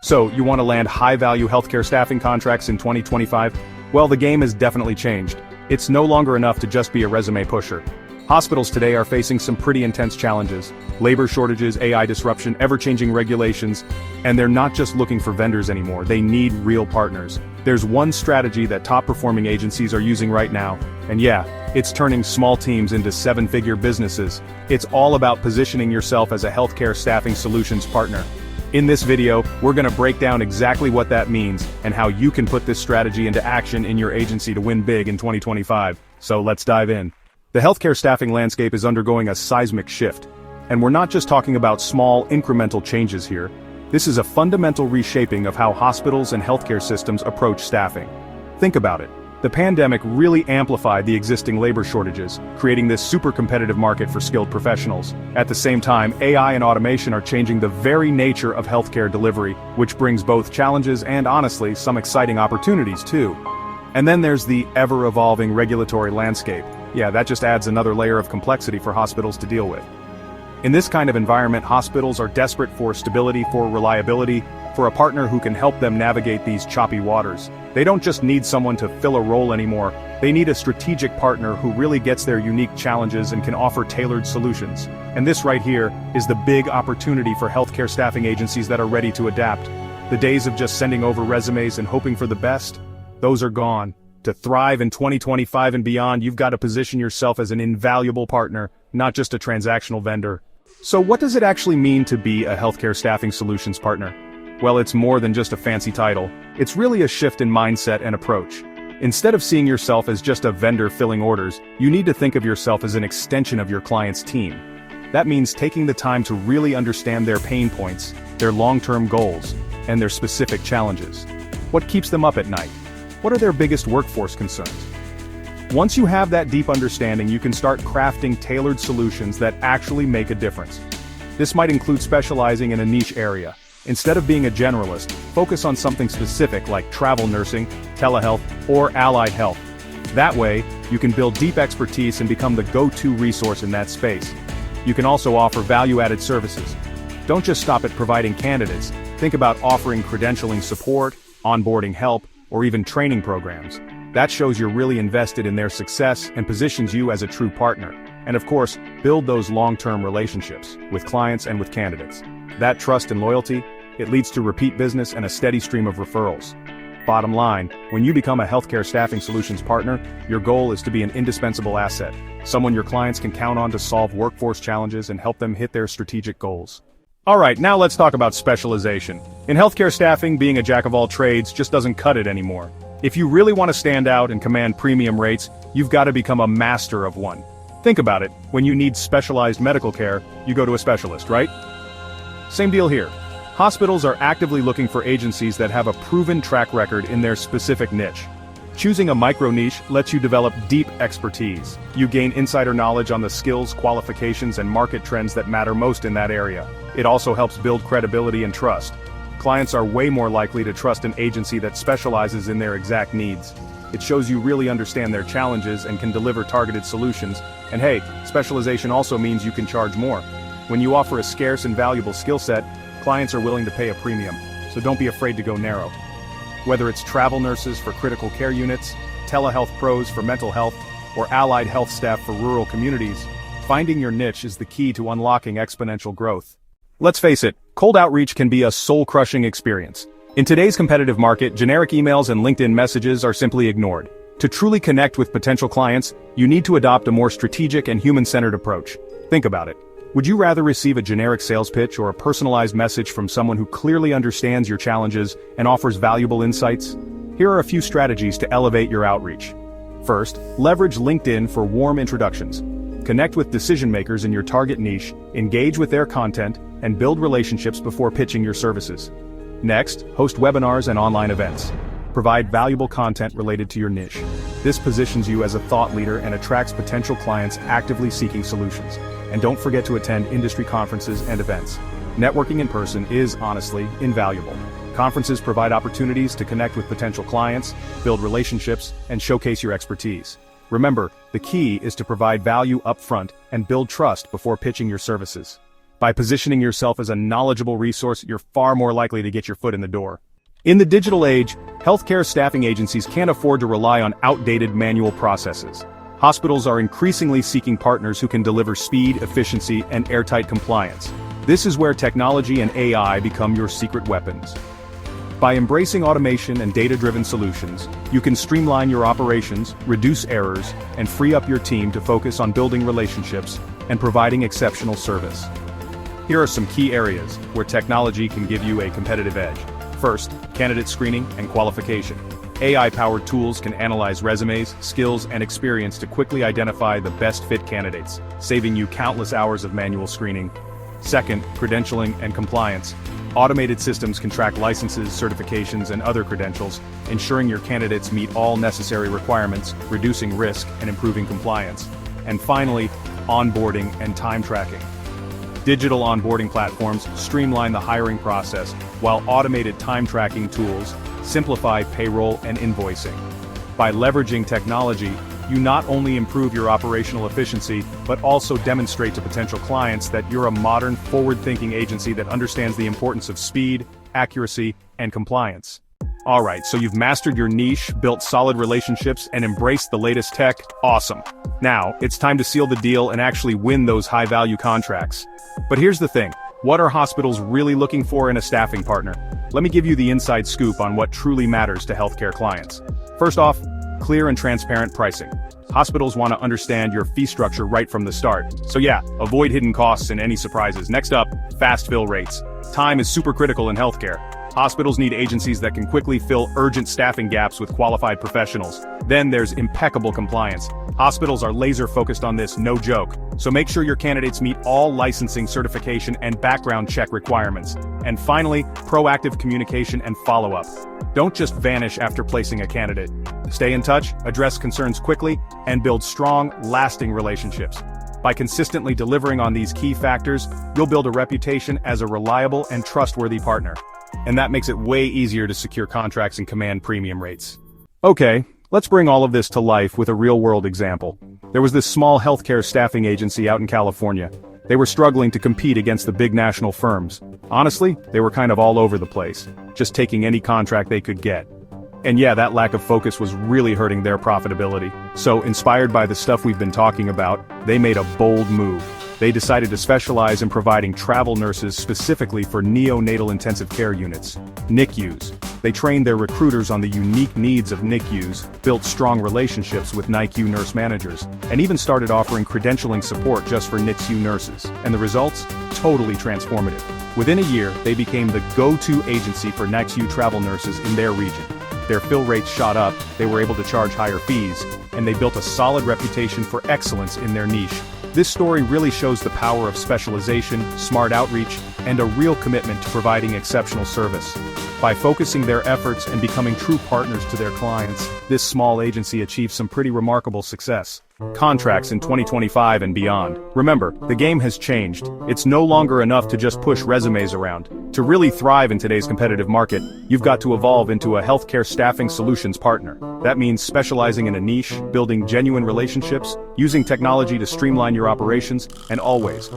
So, you want to land high-value healthcare staffing contracts in 2025? Well, the game has definitely changed. It's no longer enough to just be a resume pusher. Hospitals today are facing some pretty intense challenges: labor shortages, AI disruption, ever-changing regulations, and they're not just looking for vendors anymore, they need real partners. There's one strategy that top-performing agencies are using right now, and yeah, it's turning small teams into seven-figure businesses. It's all about positioning yourself as a healthcare staffing solutions partner. In this video, we're going to break down exactly what that means and how you can put this strategy into action in your agency to win big in 2025. So let's dive in. The healthcare staffing landscape is undergoing a seismic shift. And we're not just talking about small, incremental changes here. This is a fundamental reshaping of how hospitals and healthcare systems approach staffing. Think about it. The pandemic really amplified the existing labor shortages, creating this super competitive market for skilled professionals. At the same time, AI and automation are changing the very nature of healthcare delivery, which brings both challenges and, honestly, some exciting opportunities too. And then there's the ever-evolving regulatory landscape. Yeah, that just adds another layer of complexity for hospitals to deal with. In this kind of environment, hospitals are desperate for stability, for reliability, for a partner who can help them navigate these choppy waters. They don't just need someone to fill a role anymore, they need a strategic partner who really gets their unique challenges and can offer tailored solutions. And this right here is the big opportunity for healthcare staffing agencies that are ready to adapt. The days of just sending over resumes and hoping for the best, those are gone. To thrive in 2025 and beyond, you've got to position yourself as an invaluable partner, not just a transactional vendor. So what does it actually mean to be a healthcare staffing solutions partner? Well, it's more than just a fancy title. It's really a shift in mindset and approach. Instead of seeing yourself as just a vendor filling orders, you need to think of yourself as an extension of your client's team. That means taking the time to really understand their pain points, their long-term goals, and their specific challenges. What keeps them up at night? What are their biggest workforce concerns? Once you have that deep understanding, you can start crafting tailored solutions that actually make a difference. This might include specializing in a niche area. Instead of being a generalist, focus on something specific like travel nursing, telehealth, or allied health. That way, you can build deep expertise and become the go-to resource in that space. You can also offer value-added services. Don't just stop at providing candidates. Think about offering credentialing support, onboarding help, or even training programs. That shows you're really invested in their success and positions you as a true partner. And of course, build those long-term relationships with clients and with candidates. That trust and loyalty, it leads to repeat business and a steady stream of referrals. Bottom line, when you become a healthcare staffing solutions partner, your goal is to be an indispensable asset, someone your clients can count on to solve workforce challenges and help them hit their strategic goals. Alright, now let's talk about specialization. In healthcare staffing, being a jack of all trades just doesn't cut it anymore. If you really want to stand out and command premium rates, you've got to become a master of one. Think about it, when you need specialized medical care, you go to a specialist, right? Same deal here. Hospitals are actively looking for agencies that have a proven track record in their specific niche. Choosing a micro-niche lets you develop deep expertise. You gain insider knowledge on the skills, qualifications, and market trends that matter most in that area. It also helps build credibility and trust. Clients are way more likely to trust an agency that specializes in their exact needs. It shows you really understand their challenges and can deliver targeted solutions. And hey, specialization also means you can charge more. When you offer a scarce and valuable skill set, clients are willing to pay a premium, so don't be afraid to go narrow. Whether it's travel nurses for critical care units, telehealth pros for mental health, or allied health staff for rural communities, finding your niche is the key to unlocking exponential growth. Let's face it, cold outreach can be a soul-crushing experience. In today's competitive market, generic emails and LinkedIn messages are simply ignored. To truly connect with potential clients, you need to adopt a more strategic and human-centered approach. Think about it. Would you rather receive a generic sales pitch or a personalized message from someone who clearly understands your challenges and offers valuable insights? Here are a few strategies to elevate your outreach. First, leverage LinkedIn for warm introductions. Connect with decision makers in your target niche, engage with their content, and build relationships before pitching your services. Next, host webinars and online events. Provide valuable content related to your niche. This positions you as a thought leader and attracts potential clients actively seeking solutions. And don't forget to attend industry conferences and events. Networking in person is, honestly, invaluable. Conferences provide opportunities to connect with potential clients, build relationships, and showcase your expertise. Remember, the key is to provide value upfront and build trust before pitching your services. By positioning yourself as a knowledgeable resource, you're far more likely to get your foot in the door. In the digital age, healthcare staffing agencies can't afford to rely on outdated manual processes. Hospitals are increasingly seeking partners who can deliver speed, efficiency, and airtight compliance. This is where technology and AI become your secret weapons. By embracing automation and data-driven solutions, you can streamline your operations, reduce errors, and free up your team to focus on building relationships and providing exceptional service. Here are some key areas where technology can give you a competitive edge. First, candidate screening and qualification. AI-powered tools can analyze resumes, skills, and experience to quickly identify the best fit candidates, saving you countless hours of manual screening. Second, credentialing and compliance. Automated systems can track licenses, certifications, and other credentials, ensuring your candidates meet all necessary requirements, reducing risk and improving compliance. And finally, onboarding and time tracking. Digital onboarding platforms streamline the hiring process, while automated time tracking tools simplify payroll and invoicing. By leveraging technology, you not only improve your operational efficiency, but also demonstrate to potential clients that you're a modern, forward-thinking agency that understands the importance of speed, accuracy, and compliance. Alright, so you've mastered your niche, built solid relationships, and embraced the latest tech. Awesome. Now, it's time to seal the deal and actually win those high-value contracts. But here's the thing. What are hospitals really looking for in a staffing partner? Let me give you the inside scoop on what truly matters to healthcare clients. First off, clear and transparent pricing. Hospitals want to understand your fee structure right from the start. So yeah, avoid hidden costs and any surprises. Next up, fast fill rates. Time is super critical in healthcare. Hospitals need agencies that can quickly fill urgent staffing gaps with qualified professionals. Then there's impeccable compliance. Hospitals are laser focused on this, no joke. So make sure your candidates meet all licensing, certification, and background check requirements. And finally, proactive communication and follow-up. Don't just vanish after placing a candidate. Stay in touch, address concerns quickly, and build strong, lasting relationships. By consistently delivering on these key factors, you'll build a reputation as a reliable and trustworthy partner. And that makes it way easier to secure contracts and command premium rates. Okay, let's bring all of this to life with a real-world example. There was this small healthcare staffing agency out in California. They were struggling to compete against the big national firms. Honestly, they were kind of all over the place, just taking any contract they could get. And yeah, that lack of focus was really hurting their profitability. So, inspired by the stuff we've been talking about, they made a bold move. They decided to specialize in providing travel nurses specifically for neonatal intensive care units, NICUs. They trained their recruiters on the unique needs of NICUs, built strong relationships with NICU nurse managers, and even started offering credentialing support just for NICU nurses. And the results? Totally transformative. Within a year, they became the go-to agency for NICU travel nurses in their region. Their fill rates shot up, they were able to charge higher fees, and they built a solid reputation for excellence in their niche. This story really shows the power of specialization, smart outreach, and a real commitment to providing exceptional service. By focusing their efforts and becoming true partners to their clients, this small agency achieved some pretty remarkable success. Contracts in 2025 and beyond. Remember, the game has changed. It's no longer enough to just push resumes around. To really thrive in today's competitive market, you've got to evolve into a healthcare staffing solutions partner. That means specializing in a niche, building genuine relationships, using technology to streamline your operations, and always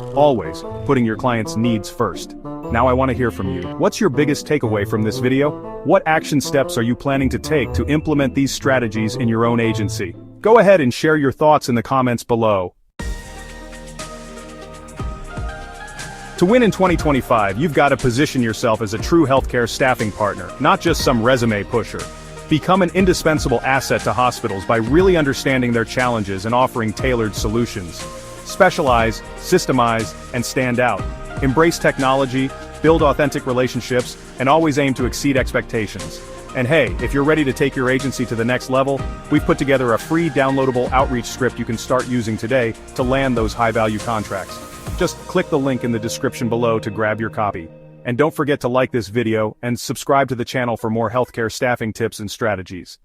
putting your clients' needs first. Now I want to hear from you. What's your biggest takeaway from this video? What action steps are you planning to take to implement these strategies in your own agency? Go ahead and share your thoughts in the comments below. To win in 2025, you've got to position yourself as a true healthcare staffing partner, not just some resume pusher. Become an indispensable asset to hospitals by really understanding their challenges and offering tailored solutions. Specialize, systemize, and stand out. Embrace technology, build authentic relationships, and always aim to exceed expectations. And hey, if you're ready to take your agency to the next level, we've put together a free downloadable outreach script you can start using today to land those high-value contracts. Just click the link in the description below to grab your copy. And don't forget to like this video and subscribe to the channel for more healthcare staffing tips and strategies.